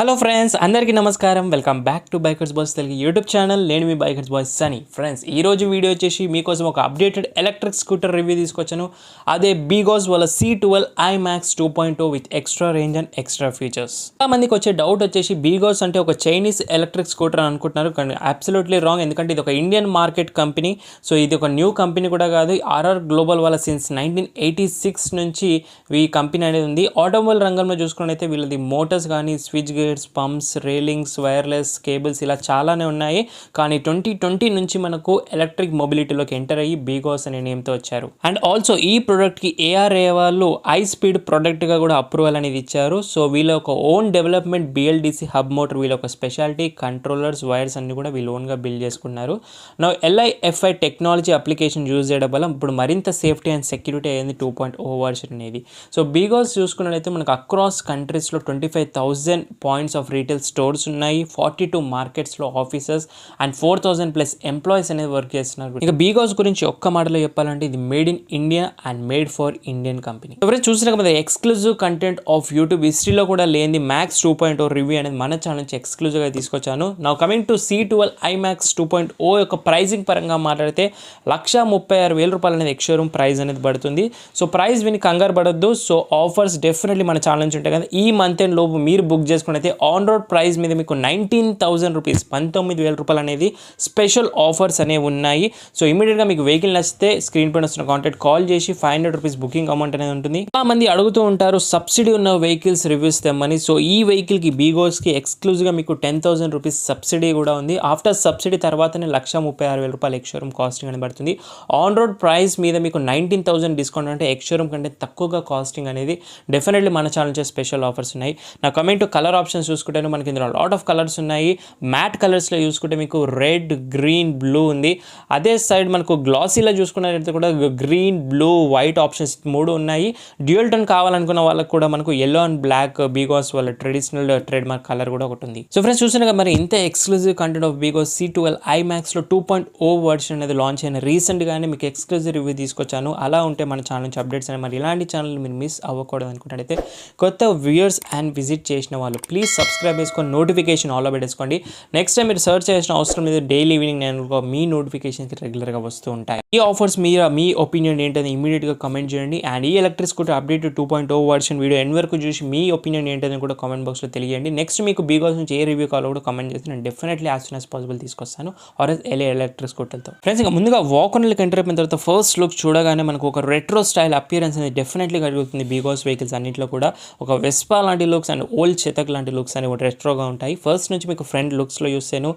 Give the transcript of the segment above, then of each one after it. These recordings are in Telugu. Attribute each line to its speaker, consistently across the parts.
Speaker 1: హలో ఫ్రెండ్స్, అందరికీ నమస్కారం. Welcome back to bikers boys Telugu YouTube channel. నేను మీ బైకర్స్ బాయ్స్ సనీ. ఫ్రెండ్స్, ఈరోజు వీడియో వచ్చేసి మీకోసం ఒక అప్డేటెడ్ ఎలక్ట్రిక్ స్కూటర్ రివ్యూ తీసుకొచ్చాను. అదే బీగోస్ వాళ్ళ C12 iMax 2.0 with extra range and extra features. చాలా మందికి వచ్చే డౌట్ వచ్చేసి బీగోస్ అంటే ఒక చైనీస్ ఎలక్ట్రిక్ స్కూటర్ అని అనుకుంటున్నారు, కానీ అబ్సల్యూట్లీ రాంగ్. ఎందుకంటే ఇది ఒక ఇండియన్ మార్కెట్ కంపెనీ. సో ఇది ఒక న్యూ కంపెనీ కూడా కాదు. ఆర్ఆర్ గ్లోబల్ వాళ్ళ సిన్స్ 1986 నుంచి ఈ కంపెనీ అనేది ఉంది. ఆటోమొబైల్ రంగంలో చూసుకున్నట్టయితే వీళ్ళది మోటార్స్ కానీ, switch gates, pumps, railings, wireless cables ఇలా చాలానే ఉన్నాయి. కానీ 2020 నుంచి మనకు ఎలక్ట్రిక్ మొబిలిటీలోకి ఎంటర్ అయ్యి బీగోస్ అనే నేమ్తో వచ్చారు. అండ్ ఆల్సో ఈ ప్రోడక్ట్కి ARA వాళ్ళు హై స్పీడ్ ప్రోడక్ట్గా కూడా అప్రూవల్ అనేది ఇచ్చారు. సో వీళ్ళ ఒక own development BLDC hub motor, వీళ్ళ ఒక స్పెషాలిటీ కంట్రోలర్స్, వైర్స్ అన్ని కూడా వీళ్ళు ఓన్గా బిల్డ్ చేసుకున్నారు. నా LiFi టెక్నాలజీ అప్లికేషన్ యూజ్ చేయడం వల్ల ఇప్పుడు మరింత సేఫ్టీ అండ్ సెక్యూరిటీ అయ్యింది 2.0 వర్షన్ అనేది. సో బీగోస్ చూసుకున్నట్లయితే మనకు అక్రాస్ కంట్రీస్లో 25,000 పాయింట్స్ ఆఫ్ రీటైల్ స్టోర్స్ ఉన్నాయి, 42 మార్కెట్స్లో ఆఫీసెస్ అండ్ 4,000+ ఎంప్లాయీస్ అనేది వర్క్ చేస్తున్నారు. ఇక బీగోస్ గురించి ఒక్క మాటలో చెప్పాలంటే ఇది made in India and made for Indian company. ఎవరైనా చూసినా కదా, ఎక్స్క్లూజివ్ కంటెంట్ ఆఫ్ యూట్యూబ్ హిస్టరీలో కూడా లేని మ్యాక్స్ 2.0 రివ్యూ అనేది మన ఛానల్ నుంచి ఎక్స్క్లూజివ్గా తీసుకొచ్చాను. నా కమింగ్ టు C12 iMax 2.0 యొక్క ప్రైజింగ్ పరంగా మాట్లాడితే 136,000 రూపాయలు అనేది ఎక్స్షోరూమ్ ప్రైస్ అనేది పడుతుంది. సో ప్రైస్ విని కంగారు పడొద్దు. సో ఆఫర్స్ డెఫినెట్లీ మన ఛానల్ నుంచి ఉంటాయి కదా. ఈ మంత్ ఎండ్ లోపు మీరు బుక్ చేసుకుని అయితే ఆన్ రోడ్ ప్రైస్ మీద మీకు 19,000 రూపీస్, 19,000 రూపాయలు అనేది స్పెషల్ ఆఫర్స్ అనేవి ఉన్నాయి. సో ఇమీడియట్గా మీకు వెహికల్ నచ్చితే స్క్రీన్ పైన వస్తున్న కాంటాక్ట్ కాల్ చేసి 500 రూపీస్ బుకింగ్ అమౌంట్ అనేది ఉంటుంది. చాలా మంది అడుగుతూ ఉంటారు సబ్సిడీ ఉన్న వెహికల్స్ రివ్యూస్ తెమ్మని. సో ఈ వెహికల్కి బీగోస్కి ఎక్స్క్లూజివ్గా మీకు 10,000 రూపీస్ సబ్సిడీ కూడా ఉంది. ఆఫ్టర్ సబ్సిడీ తర్వాతనే 136,000 రూపాయలు ఎక్స్షోరూమ్ కాస్టింగ్ అనేది పడుతుంది. ఆన్ రోడ్ ప్రైస్ మీద మీకు 19,000 డిస్కౌంట్ అంటే ఎక్స్షోరూమ్ కంటే తక్కువగా కాస్టింగ్ అనేది డెఫినెట్లీ మన ఛానల్ నుంచి స్పెషల్ ఆఫర్స్ ఉన్నాయి. నా కమెంట్ కలర్ ఆప్షన్స్ చూసుకుంటే మనకి ఇందులో లాట్ ఆఫ్ కలర్స్ ఉన్నాయి. మ్యాట్ కలర్స్లో చూసుకుంటే మీకు రెడ్, గ్రీన్, బ్లూ ఉంది. అదే సైడ్ మనకు గ్లాసీలో చూసుకున్నట్లయితే కూడా గ్రీన్, బ్లూ, వైట్ ఆప్షన్స్ 3 ఉన్నాయి. డ్యూయల్ టోన్ కావాలనుకున్న వాళ్ళకి కూడా మనకు ఎల్లో అండ్ బ్లాక్ బీగోస్ వాళ్ళ ట్రెడిషనల్ ట్రేడ్ మార్క్ కలర్ కూడా ఒకటి ఉంది. సో ఫ్రెండ్స్, చూసినాక మరి ఇంత exclusive content of BGauss C12 iMaxలో 2.0 వర్షన్ అనేది లాంచ్ అయిన రీసెంట్గానే మీకు ఎక్స్క్లూజివ్ రివ్యూ తీసుకొచ్చాను. అలా ఉంటే మన ఛానల్ నుంచి అప్డేట్స్ అని మరి ఇలాంటి ఛానల్ మీరు మిస్ అవ్వకూడదు అనుకుంటే కొత్త వ్యూయర్స్ అండ్ విజిట్ చేసిన వాళ్ళు ప్లీజ్ సబ్స్క్రైబ్ చేసుకొని నోటిఫికేషన్ ఆల్లో పెట్టేసుకోండి. నెక్స్ట్ టైం మీరు సర్చ్ చేసిన అవసరం లేదు. డైలీ ఈవినింగ్ నేను మీ నోటిఫికేషన్కి రెగ్యులర్గా వస్తూ ఉంటాయి. ఈ ఆఫర్స్ మీ ఒపీనియన్ ఏంటని ఇమీడియట్గా కమెంట్ చేయండి. అండ్ ఈ electric scooter update 2.0 version video end వరకు చూసి మీ ఒపీనియన్ ఏంటని కూడా కామెంట్ బాక్స్లో తెలియండి. నెక్స్ట్ మీకు బీగోస్ నుంచి ఏ రివ్యూ కావాలో కూడా కమెంట్ చేస్తే నేను definitely as soon as possible తీసుకొస్తాను ఎలక్ట్రిక్ స్కూటర్తో. ఫ్రెండ్స్, ఇంకా ముందుగా వాకన్లోకి ఎంటర్ అయిపోయిన తర్వాత ఫస్ట్ లుక్ చూడగానే మనకు ఒక రెట్రో స్టైల్ అపియరెన్స్ అనేది డెఫినెట్లీ కలుగుతుంది. బీగోస్ వెహికల్స్ అన్నింటిలో కూడా ఒక వెస్పా లాంటి లుక్స్ అండ్ ఓల్డ్ చేతక్ లాంటి లుక్స్ అనేవి రెట్రోగా ఉంటాయి. ఫస్ట్ నుంచి మీకు ఫ్రంట్ లుక్స్లో చూస్తాను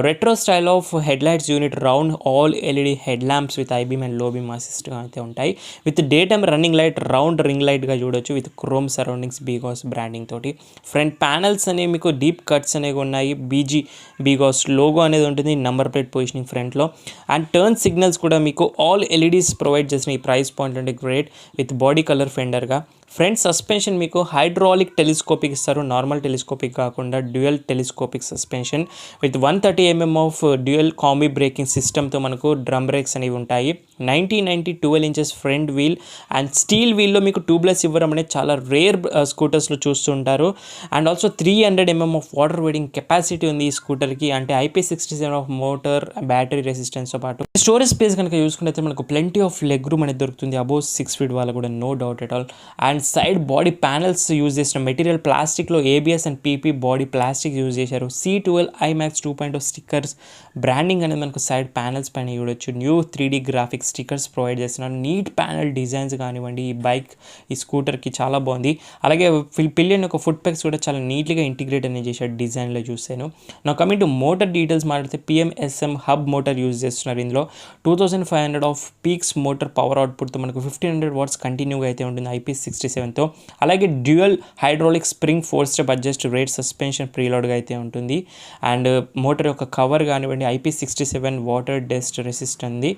Speaker 1: retro style of head lights unit, round all LED head lamps with high beam and low beam అసిస్ట్గా అయితే ఉంటాయి. With day time running light, round ring లైట్గా చూడొచ్చు with chrome surroundings BGauss branding తోటి. ఫ్రంట్ ప్యానల్స్ అనేవి మీకు డీప్ కట్స్ అనేవి ఉన్నాయి. బీగోస్ లోగో అనేది ఉంటుంది, నంబర్ ప్లేట్ పొజిషనింగ్ ఫ్రంట్లో. అండ్ టర్న్ సిగ్నల్స్ కూడా మీకు ఆల్ LEDs ప్రొవైడ్ చేసిన ఈ ప్రైస్ పాయింట్ అంటే గ్రేట్ విత్ బాడీ కలర్ ఫెండర్గా. ఫ్రంట్ సస్పెన్షన్ మీకు హైడ్రాలిక్ టెలిస్కోపిక్ ఇస్తారు, నార్మల్ టెలిస్కోపిక్ కాకుండా dual telescopic suspension with 130 mm of dual combi braking సిస్టమ్తో మనకు డ్రమ్ బ్రేక్స్ అనేవి ఉంటాయి. 90 12 inches front wheel and steel వీల్లో మీకు ట్యూబ్లెస్ ఇవ్వడం అనేది చాలా రేర్ స్కూటర్స్లో చూస్తుంటారు. And also 300 mm of water waiting capacity ఉంది ఈ స్కూటర్కి. అంటే IP67 ఆఫ్ మోటార్, బ్యాటరీ రెసిస్టెన్స్తో పాటు స్టోరేజ్ స్పేస్ కనుక చూసుకుంటే మనకు ప్లెంటీ ఆఫ్ లెగ్ రూమ్ అనేది దొరుకుతుంది. అబౌవ్ 6 feet వాళ్ళకు కూడా no doubt at all. And side body panels use చేసిన మెటీరియల్ ప్లాస్టిక్లో ABS and PP body plastic use చేశారు. C12 iMax 2.0 స్టిక్కర్స్ బ్రాండింగ్ అనేది మనకు సైడ్ ప్యానల్స్ పైన చూడొచ్చు. New 3D graphics stickers provide చేస్తున్నారు. నీట్ ప్యానల్ డిజైన్స్ కానివ్వండి, ఈ స్కూటర్కి చాలా బాగుంది. అలాగే పిలియన్ యొక్క ఫుట్ పెక్స్ కూడా చాలా నీట్గా ఇంటిగ్రేట్ అనేది చేశారు డిజైన్లో చూసాను. నా కమింగ్ టు మోటార్ డీటెయిల్స్ మాట్లాడితే PMSM హబ్ మోటార్ యూజ్ చేస్తున్నారు. ఇందులో 2500 ఆఫ్ పీక్స్ మోటార్ పవర్ అవుట్పుట్తో మనకు 1500 watts కంటిన్యూగా అయితే ఉంటుంది IP67తో. అలాగే dual hydraulic spring 4-step adjust rate suspension ప్రీలోడ్గా అయితే ఉంటుంది. అండ్ మోటార్ యొక్క కవర్ కానివ్వండి IP67 వాటర్ డస్ట్ రెసిస్ట్ ఉంది.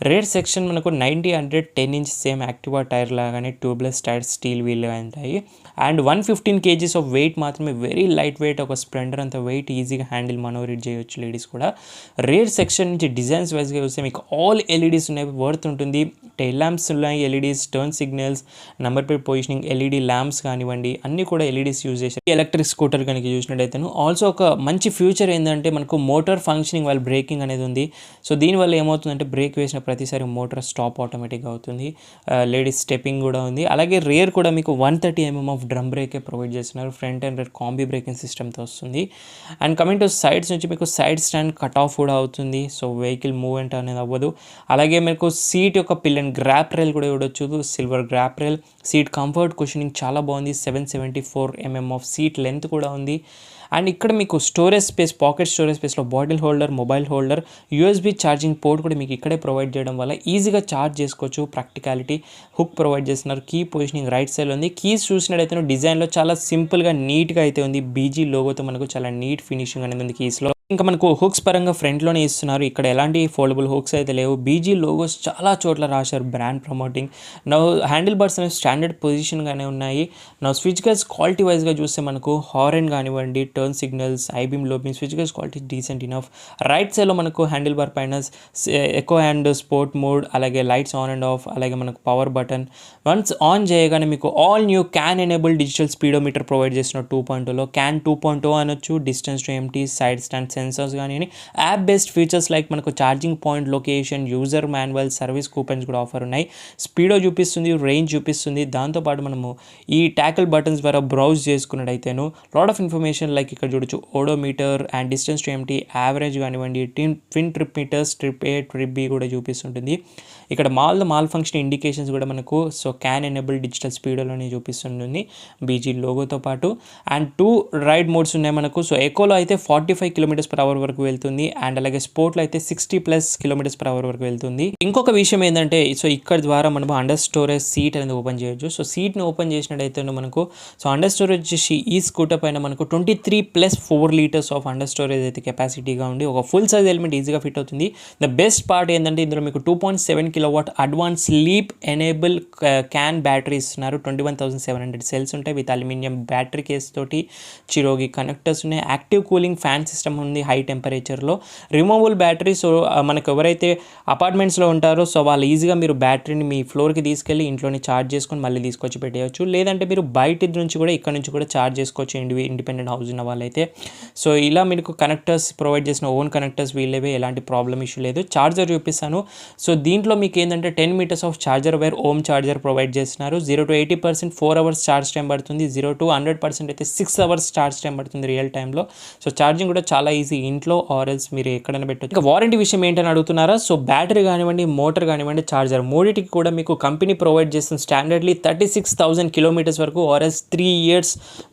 Speaker 1: రేర్ సెక్షన్ మనకు 90-110 inch సేమ్ యాక్టివా టైర్ లాగానే ట్యూబ్లెస్ టైర్ స్టీల్ వీల్ ఉంటాయి. అండ్ 115 kgs ఆఫ్ వెయిట్ మాత్రమే, వెరీ లైట్ వెయిట్. ఒక స్ప్లెండర్ అంత వెయిట్ ఈజీగా హ్యాండిల్ మనోరేట్ చేయొచ్చు లేడీస్ కూడా. రేర్ సెక్షన్ నుంచి డిజైన్స్ వైజ్గా చూస్తే మీకు ఆల్ LEDs ఉన్నాయి, వర్త్ ఉంటుంది. టైల్ ల్యాంప్స్ ఉన్నాయి, LEDs, turn signals, number plate position positioning, LED lamps కానివ్వండి అన్నీ కూడా ఎల్ఈడీస్ యూజ్ చేశారు ఎలక్ట్రిక్ స్కూటర్ కనుక చూసినట్టయితే. ఆల్సో ఒక మంచి ఫ్యూచర్ ఏంటంటే మనకు మోటార్ ఫంక్షనింగ్ వాళ్ళ బ్రేకింగ్ అనేది ఉంది. సో దీనివల్ల ఏమవుతుందంటే బ్రేక్ వేసిన ప్రతిసారి మోటార్ స్టాప్ ఆటోమేటిక్గా అవుతుంది. లేడీస్ స్టెప్పింగ్ కూడా ఉంది. అలాగే రేర్ కూడా మీకు 130 mm ఆఫ్ డ్రమ్ బ్రేకే ప్రొవైడ్ చేస్తున్నారు. Front and rare combi braking సిస్టమ్తో వస్తుంది. అండ్ కమింగ్ టు సైడ్స్ నుంచి మీకు సైడ్ స్టాండ్ కట్ ఆఫ్ కూడా అవుతుంది. సో వెహికల్ మూవ్మెంట్ అనేది అవ్వదు. అలాగే మీకు సీట్ యొక్క పిల్లన్ గ్రాప్ రైల్ కూడా చూడొచ్చు, silver grab rail. Seat comfort cushioning చాలా బాగుంది. 774 mm ఆఫ్ సీట్ లెంత్ కూడా ఉంది. అండ్ ఇక్కడ మీకు స్టోరేజ్ స్పేస్, పాకెట్ స్టోరేజ్ స్పేస్లో bottle holder, mobile holder, USB charging port కూడా మీకు ఇక్కడే ప్రొవైడ్ చేయడం వల్ల ఈజీగా ఛార్జ్ చేసుకోవచ్చు. ప్రాక్టికాలిటీ హుక్ ప్రొవైడ్ చేస్తున్నారు. కీ పొజిషనింగ్ రైట్ సైడ్లో ఉంది. కీస్ చూసినట్టయితే డిజైన్లో చాలా సింపుల్గా నీట్గా అయితే ఉంది. బీజీ లోగోతో మనకు చాలా నీట్ ఫినిషింగ్ అనేది ఉంది కీస్లో. ఇంకా మనకు హుక్స్ పరంగా ఫ్రంట్లోనే ఇస్తున్నారు. ఇక్కడ ఎలాంటి ఫోల్డబుల్ హుక్స్ అయితే లేవు. బీజీ లోగోస్ చాలా చోట్ల రాశారు, బ్రాండ్ ప్రమోటింగ్. నా హ్యాండిల్ బార్స్ అనేవి స్టాండర్డ్ పొజిషన్గానే ఉన్నాయి. నా స్విచ్ గేర్స్ క్వాలిటీ వైజ్గా చూస్తే మనకు హార్న్ కానివ్వండి, turn signals, high beam, low beam, switch gears quality decent enough. Right సైడ్లో మనకు హ్యాండిల్ బార్ పైన ఎకో అండ్ స్పోర్ట్ మోడ్, అలాగే లైట్స్ ఆన్ అండ్ ఆఫ్, అలాగే మనకు పవర్ బటన్. వన్స్ ఆన్ చేయగానే మీకు all new CAN enable digital speedometer provide చేస్తున్నారు 2.0లో. క్యాన్ 2.0 అనొచ్చు. Distance to empty, side stand sensors కానీ యాప్ బేస్డ్ ఫీచర్స్ లైక్ మనకు charging point location, user manual, service coupons కూడా ఆఫర్ ఉన్నాయి. స్పీడో చూపిస్తుంది, రేంజ్ చూపిస్తుంది. దాంతోపాటు మనము ఈ ట్యాకిల్ బటన్స్ ద్వారా బ్రౌజ్ చేసుకున్నట్టయితేను లాట్ ఆఫ్ ఇన్ఫర్మేషన్ లైక్ ఇక్కడ చూడొచ్చు odometer and distance to empty, average కానివ్వండి, twin trip meters, trip A, trip B కూడా చూపిస్తుంటుంది. ఇక్కడ మాల్ ఫంక్షన్ ఇండికేషన్స్ కూడా మనకు సో క్యాన్ ఎనేబుల్ డిజిటల్ స్పీడోలోనే చూపిస్తుంటుంది బీజీ లోగోతో పాటు. అండ్ 2 రైడ్ మోడ్స్ ఉన్నాయి మనకు. సో ఎకోలో అయితే 45 km/h వరకు వెళ్తుంది. అండ్ అలాగే స్పోర్ట్లో అయితే 60+ km/h వరకు వెళ్తుంది. ఇంకొక విషయం ఏంటంటే సో ఇక్కడ ద్వారా మనం అండర్ స్టోరేజ్ సీట్ అనేది ఓపెన్ చేయొచ్చు. సో సీట్ని ఓపెన్ చేసినట్టయితే మనకు సో అండర్ స్టోరేజ్ వచ్చేసి ఈ స్కూటర్ పైన మనకు 23+4 లీటర్స్ ఆఫ్ అండర్ స్టోరేజ్ అయితే కెపాసిటీగా ఉండి ఒక ఫుల్ సైజ్ ఎలిమెంట్ ఈజీగా ఫిట్ అవుతుంది. ద బెస్ట్ పార్ట్ ఏంటంటే ఇందులో మీకు 2.7 kW advance sleep enable CAN battery ఇస్తున్నారు. 21,700 సెల్స్ ఉంటాయి విత్ అల్యూమినియం బ్యాటరీ కేస్ తోటి. చిరోగి కనెక్టర్స్ ఉన్నాయి. యాక్టివ్ కూలింగ్ ఫ్యాన్ సిస్టమ్ ఉంది హై టెంపరేచర్లో. Removable battery. సో మనకు ఎవరైతే అపార్ట్మెంట్స్లో ఉంటారో సో వాళ్ళు ఈజీగా మీరు బ్యాటరీని మీ ఫ్లోర్కి తీసుకెళ్ళి ఇంట్లోనే ఛార్జ్ చేసుకొని మళ్ళీ తీసుకొచ్చి పెట్టేయచ్చు. లేదంటే మీరు బయట నుంచి కూడా ఇక్కడ నుంచి కూడా ఛార్జ్ చేసుకోవచ్చు ఇండిపెండెంట్ హౌస్ ఉన్న వాళ్ళైతే. సో ఇలా మీకు కనెక్టర్స్ ప్రొవైడ్ చేసిన ఓన్ కనెక్టర్స్ వీళ్ళేవే, ఎలాంటి ప్రాబ్లమ్ ఇష్యూ లేదు. ఛార్జర్ చూపిస్తాను. సో దీంట్లో మీకు ఏంటంటే 10 meters of charger wire home charger provide చేస్తున్నారు. 0 to 80% 4 hours ఛార్జ్ టైం పడుతుంది. 0 to 100% అయితే 6 hours ఛార్జ్ టైం పడుతుంది రియల్ టైంలో. సో ఛార్జింగ్ కూడా చాలా ఈజీ, ఇంట్లో ఆర్ఎల్స్ మీరు ఎక్కడైనా పెట్టచ్చు. ఇంకా వారంటీ విషయం ఏంటని అడుగుతున్నారా? సో బ్యాటరీ కానివ్వండి, మోటార్ కానివ్వండి, ఛార్జర్ మూడింటికి కూడా మీకు కంపెనీ ప్రొవైడ్ చేస్తున్న స్టాండర్డ్లీ 36,000 kilometers వరకు ఆర్ఎల్స్ 3 years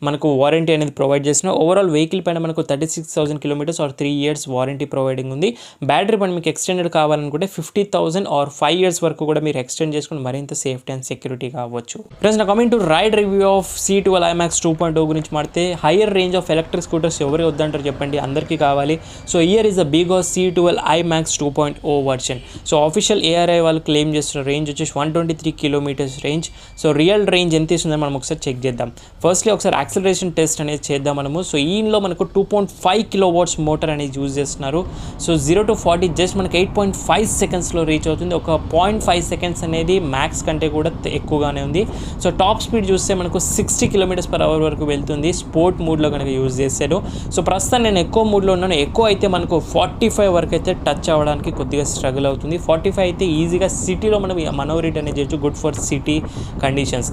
Speaker 1: మనకు వారంటీ అనేది ప్రొవైడ్ చేసిన. ఓవరాల్ వెహికల్ పైన మనకు 36,000 kilometers or 3 years warranty providing ఉంది. బ్యాటరీ పైన మీకు ఎక్స్టెండెడ్ కావాలనుకుంటే 50,000 ఆర్ 5 years వరకు కూడా మీరు ఎక్స్టెండ్ చేసుకుని మరింత సేఫ్టీ అండ్ సెక్యూరిటీ కావచ్చు. ఫ్రెండ్స్, నా coming to ride review of C12 IMAX 2.0 గురించి మాడితే higher range of electric scooters ఎవరు వద్దంటారు చెప్పండి, అందరికీ కావాలి. So here is the BGauss C12 IMAX 2.0 version. So official ARI వాళ్ళు క్లెయిమ్ చేస్తున్న రేంజ్ వచ్చేసి 123 kilometers range. So real range ఎంత ఇస్తుందని మనం ఒకసారి చెక్ చేద్దాం. ఫస్ట్లీ ఒకసారి యాక్సిలరేషన్ టెస్ట్ అనేది చేద్దాం మనము. సో ఈలో మనకు 2.5 kilowatts మోటార్ అనేది యూజ్ చేస్తున్నారు. సో 0 to 40 జస్ట్ మనకి 8.5 secondsలో రీచ్ అవుతుంది. ఒక 0.5 seconds అనేది మ్యాక్స్ కంటే కూడా ఎక్కువగానే ఉంది. సో టాప్ స్పీడ్ చూస్తే మనకు 60 km/h వరకు వెళ్తుంది స్పోర్ట్ మోడ్లో కనుక యూజ్ చేశాను. సో ప్రస్తుతం నేను ఎక్కువ మోడ్లో ఉన్నాను. ఎక్కువ అయితే మనకు 45 వరకు అయితే టచ్ అవ్వడానికి కొద్దిగా స్ట్రగుల్ అవుతుంది. 45 అయితే ఈజీగా సిటీలో మనం మనోరేట్ అనేది చేయొచ్చు, గుడ్ ఫర్ సిటీ కండిషన్స్.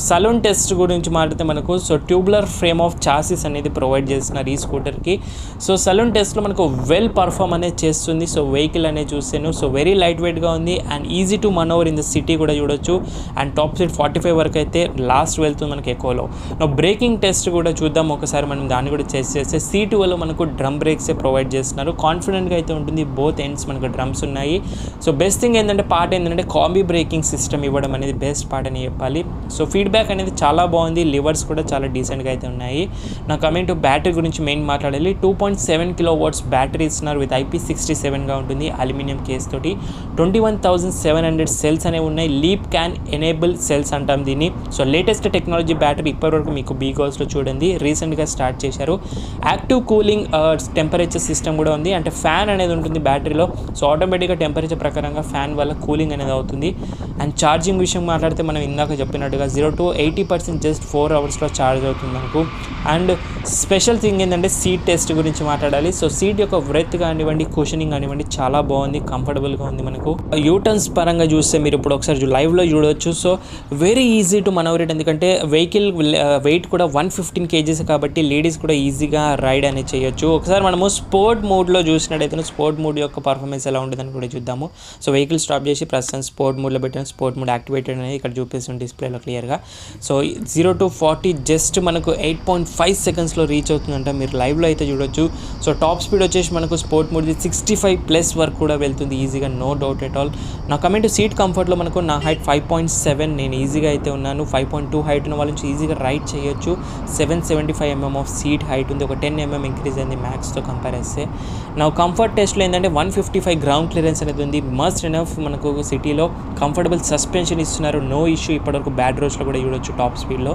Speaker 1: సలూన్ టెస్ట్ గురించి మాట్లాడితే మనకు so tubular frame of chassis అనేది ప్రొవైడ్ చేస్తున్నారు ఈ స్కూటర్కి. సో సలూన్ టెస్ట్లో మనకు వెల్ పర్ఫామ్ అనేది చేస్తుంది. సో వెహికల్ అనేది చూసాను. సో వెరీ లైట్ వెయిట్గా ఉంది and easy to manoeuvre in the city కూడా చూడొచ్చు. అండ్ టాప్ స్పీడ్ 45 వరకు అయితే లాస్ట్ వెళ్తుంది మనకి ఎక్కువలో. బ్రేకింగ్ టెస్ట్ కూడా చూద్దాం ఒకసారి, మనం దాన్ని కూడా టెస్ట్ చేస్తే. C12లో మనకు డ్రమ్ బ్రేక్సే ప్రొవైడ్ చేస్తున్నారు. కాన్ఫిడెంట్గా అయితే ఉంటుంది. బోత్ ఎండ్స్ మనకు డ్రమ్స్ ఉన్నాయి. సో బెస్ట్ థింగ్ ఏంటంటే పార్ట్ ఏంటంటే కాంబీ బ్రేకింగ్ సిస్టమ్ ఇవ్వడం అనేది బెస్ట్ పార్ట్ అని చెప్పాలి. సో ఫీడ్బ్యాక్ అనేది చాలా బాగుంది. లివర్స్ కూడా చాలా డీసెంట్గా అయితే ఉన్నాయి. నా కమింగ్ టు బ్యాటరీ గురించి మెయిన్ మాట్లాడాలి. 2.7 kilowatts బ్యాటరీ ఇస్తున్నారు విత్ IP67గా ఉంటుంది అల్యూమినియం కేస్ తోటి. 21,700 సెల్స్ అనేవి ఉన్నాయి. లీప్ క్యాన్ ఎనేబుల్ సెల్స్ అంటాం దీన్ని. సో లేటెస్ట్ టెక్నాలజీ బ్యాటరీ ఇప్పటివరకు మీకు బీగోల్స్లో చూడండి రీసెంట్గా స్టార్ట్ చేశారు. యాక్టివ్ కూలింగ్ టెంపరేచర్ సిస్టమ్ కూడా ఉంది, అంటే ఫ్యాన్ అనేది ఉంటుంది బ్యాటరీలో. సో ఆటోమేటిక్గా టెంపరేచర్ ప్రకారంగా ఫ్యాన్ వల్ల కూలింగ్ అనేది అవుతుంది. అండ్ ఛార్జింగ్ విషయం మాట్లాడితే మనం ఇందాక చెప్పినట్టుగా 0 to 80% జస్ట్ 4 అవర్స్లో ఛార్జ్ అవుతుంది మనకు. అండ్ స్పెషల్ థింగ్ ఏంటంటే సీట్ టెస్ట్ గురించి మాట్లాడాలి. సో సీట్ యొక్క బ్రెత్ కానివ్వండి, కుషనింగ్ కానివ్వండి చాలా బాగుంది, కంఫర్టబుల్గా ఉంది మనకు. యూటర్న్స్ పరంగా చూస్తే మీరు ఇప్పుడు ఒకసారి లైవ్లో చూడవచ్చు. సో వెరీ ఈజీ టు మనవరేట్, ఎందుకంటే వెహికల్ వెయిట్ కూడా 115 kgs కాబట్టి లేడీస్ కూడా ఈజీగా రైడ్ అనేది చేయొచ్చు. ఒకసారి మనము స్పోర్ట్ మోడ్లో చూసినట్టయితే స్పోర్ట్ మోడ్ యొక్క పర్ఫార్మెన్స్ ఎలా ఉంటుందని కూడా చూద్దాము. సో వెహికల్ స్టాప్ చేసి ప్రస్తుతం స్పోర్ట్ మోడ్లో పెట్టిన స్పోర్ట్ మోడ్ యాక్టివేటెడ్ అనేది ఇక్కడ చూపిస్తుంది డిస్ప్లేలో క్లియర్గా. సో 0 to 40 జస్ట్ మనకు 8.5 సెకండ్స్లో రీచ్ అవుతుందంట, మీరు లైవ్లో అయితే చూడొచ్చు. సో టాప్ స్పీడ్ వచ్చేసి మనకు స్పోర్ట్ మోడ్ది 65+ వరకు కూడా వెళ్తుంది ఈజీగా, నో డౌట్ ఎట్ ఆల్. నా కమెంట్ సీట్ కంఫర్ట్లో మనకు నా హైట్ 5.7, నేను ఈజీగా అయితే ఉన్నాను. 5.2 హైట్ ఉన్న వాళ్ళ నుంచి ఈజీగా రైడ్ చేయొచ్చు. 775 mm ఆఫ్ సీట్ హైట్ ఉంది, ఒక 10 mm ఇంక్రీజ్ అయింది మ్యాక్స్తో కంపేర్ చేస్తే. నా కంఫర్ట్ టెస్ట్లో ఏంటంటే 155 గ్రౌండ్ క్లియరెన్స్ అనేది ఉంది, మస్ట్ ఎనఫ్. మనకు సిటీలో కంఫర్టబుల్ సస్పెన్షన్ ఇస్తున్నారు, నో ఇష్యూ. ఇప్పటివరకు బ్యాడ్ రోడ్స్లో కూడా చూడొచ్చు టాప్ స్పీడ్లో.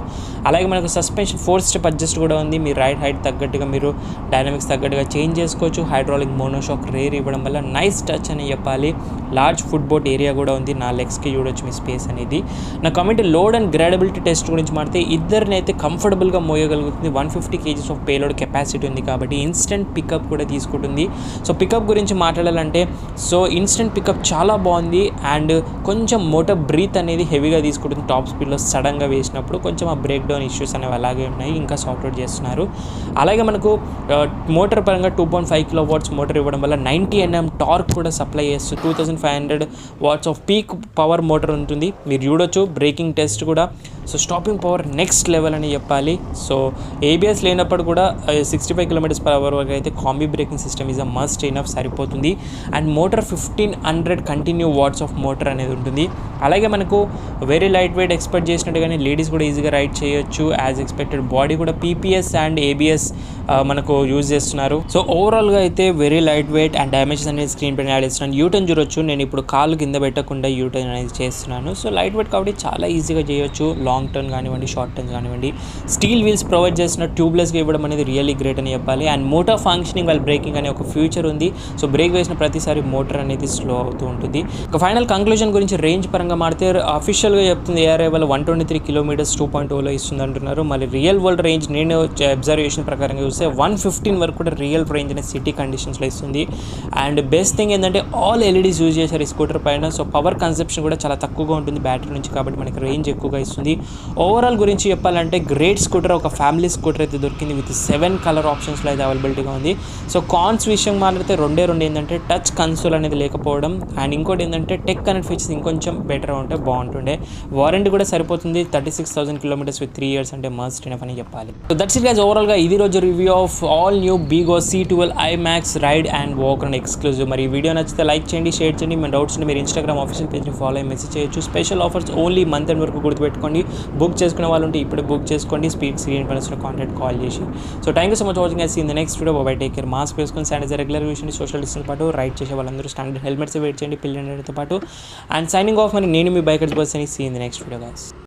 Speaker 1: అలాగే మనకు సస్పెన్షన్ 4 స్టెప్ అడ్జస్ట్ కూడా ఉంది, మీ రైడ్ హైట్ తగ్గట్టుగా మీరు డైనమిక్స్ తగ్గట్టుగా చేంజ్ చేసుకోవచ్చు. హైడ్రాలిక్ మోనోషాక్ రేర్ ఇవ్వడం వల్ల నైస్ టచ్ అని చెప్పాలి. లార్జ్ ఫుట్ బోట్ ఏరియా కూడా ఉంది, నా లెగ్స్కి చూడొచ్చు మీ స్పేస్ అనేది. నా comment load and gradability test గురించి మాడితే ఇద్దరిని అయితే కంఫర్టబుల్గా మోయగలుగుతుంది. 150 kgs ఆఫ్ పేలోడ్ కెపాసిటీ ఉంది కాబట్టి ఇన్స్టెంట్ పికప్ కూడా తీసుకుంటుంది. సో పికప్ గురించి మాట్లాడాలంటే సో ఇన్స్టెంట్ పికప్ చాలా బాగుంది. అండ్ కొంచెం మోటార్ బ్రీత్ అనేది హెవీగా తీసుకుంటుంది టాప్ స్పీడ్లో సడన్గా వేసినప్పుడు. కొంచెం ఆ బ్రేక్ డౌన్ ఇష్యూస్ అనేవి అలాగే ఉన్నాయి, ఇంకా సాఫ్ట్వేర్ చేస్తున్నారు. అలాగే మనకు మోటార్ పరంగా 2.5 kW మోటార్ ఇవ్వడం వల్ల 90 Nm టార్క్ కూడా సప్లై చేస్తూ 2500 watts off peak power motor ఉంటుంది, మీరు చూడొచ్చు. బ్రేకింగ్ టెస్ట్ కూడా so stopping power next level అని చెప్పాలి. సో ఏబిఎస్ లేనప్పుడు కూడా 65 km/h వరకు అయితే combi braking system is a must enough, సరిపోతుంది. And motor 1500 continue watts of motor అనేది ఉంటుంది. అలాగే మనకు వెరీ లైట్ వెయిట్ ఎక్స్పెక్ట్ చేసినట్టుగానే లేడీస్ కూడా ఈజీగా రైడ్ చేయొచ్చు యాజ్ ఎక్స్పెక్టెడ్. బాడీ కూడా పీపీఎస్ అండ్ ఏబిఎస్ మనకు యూజ్ చేస్తున్నారు. సో ఓవరాల్గా అయితే very light weight and damages అనేది స్క్రీన్ పైన యాడ్ చేస్తున్నాను. యూటర్న్ చూడొచ్చు, నేను ఇప్పుడు కాళ్ళు కింద పెట్టకుండా యూటర్న్ అనేది చేస్తున్నాను. సో లైట్ వెయిట్ కాబట్టి చాలా ఈజీగా చేయొచ్చు. లాంగ్ టర్న్ కానివ్వండి, షార్ట్ టర్న్ కానివ్వండి. స్టీల్ వీల్స్ ప్రొవైడ్ చేసిన ట్యూబ్లెస్గా ఇవ్వడం అనేది రియల్లీ గ్రేట్ అని చెప్పాలి. And motor functioning while breaking అనే ఒక ఫ్యూచర్ ఉంది. సో బ్రేక్ వేసిన ప్రతిసారి మోటార్ అనేది స్లో అవుతూ ఉంటుంది. ఇక ఫైనల్ కంక్లూజన్ గురించి రేంజ్ పరంగా మాడితే అఫీషియల్గా చెప్తుంది ఏఆర్ఐ వల్ల 123 km 2.0లో ఇస్తుంది అంటున్నారు. మళ్ళీ రియల్ వరల్డ్ రేంజ్ నేను అబ్జర్వేషన్ ప్రకారంగా చూస్తే 115 వరకు కూడా రియల్ రేంజ్ అనేది సిటీ కండిషన్స్లో ఇస్తుంది. అండ్ బెస్ట్ థింగ్ ఏంటంటే ఆల్ ఎల్ఈడీస్ యూజ్ చేశారు ఈ స్కూటర్ పైన. సో పవర్ కన్సెప్షన్ కూడా చాలా తక్కువగా ఉంటుంది బ్యాటరీ నుంచి, కాబట్టి మనకి రేంజ్ ఎక్కువగా ఇస్తుంది. ఓవరాల్ గురించి చెప్పాలంటే గ్రేట్ స్కూటర్, ఒక ఫ్యామిలీ స్కూటర్ అయితే దొరికింది విత్ 7 కలర్ ఆప్షన్స్లో అయితే అవైలబిలిటీగా ఉంది. సో కాన్స్ విషయం మాట్లాడితే రెండే ఏంటంటే టచ్ కన్సోల్ అనేది లేకపోవడం, అండ్ ఇంకోటి ఏంటంటే టెక్ కనెక్ట్ ఫీచర్స్ ఇంకొంచెం బెటర్ ఉంటే బాగుంటుండే. వారంటీ కూడా సరిపోతుంది, 36,000 km with 3 years అంటే మస్ట్ ఇనఫ్ అని చెప్పాలి. సో దట్స్ ఇట్ గైస్, ఓవరాల్గా ఇది రోజు review of all new BIGOS C12 iMax ride and walk and exclusive. మరి ఈ వీడియో నచ్చితే లైక్ చేయండి, షేర్ చేయండి. మన డౌట్స్ ఉంటే మీరు ఇన్స్టాగ్రామ్ ఆఫీషియల్ పేజ్ని ఫాలో అయ్యి మెసేజ్ చేయొచ్చు. Special offers only month end వరకు గుర్తుపెట్టుకోండి. బుక్ చేసుకునే వాళ్ళు ఉంటే ఇప్పుడు బుక్ చేసుకోండి, స్క్రీన్ పైన కాంటాక్ట్ కాల్ చేసి. So thank you so much watching. In the next video. Bye take care. Mask వేసుకొని శానిటైజర్ రెగ్యులర్ యూస్ చేయండి. సోషల్ డిస్టెన్స్ పాటు రైడ్ చేసే వాళ్ళందరూ స్టాండర్డ్ హెల్మెట్స్ వెయిట్ చేయండి పిల్లలతో పాటు. And signing off. మరి నేను మీ బైకర్స్ బాయ్స్ అని. See in the next video guys.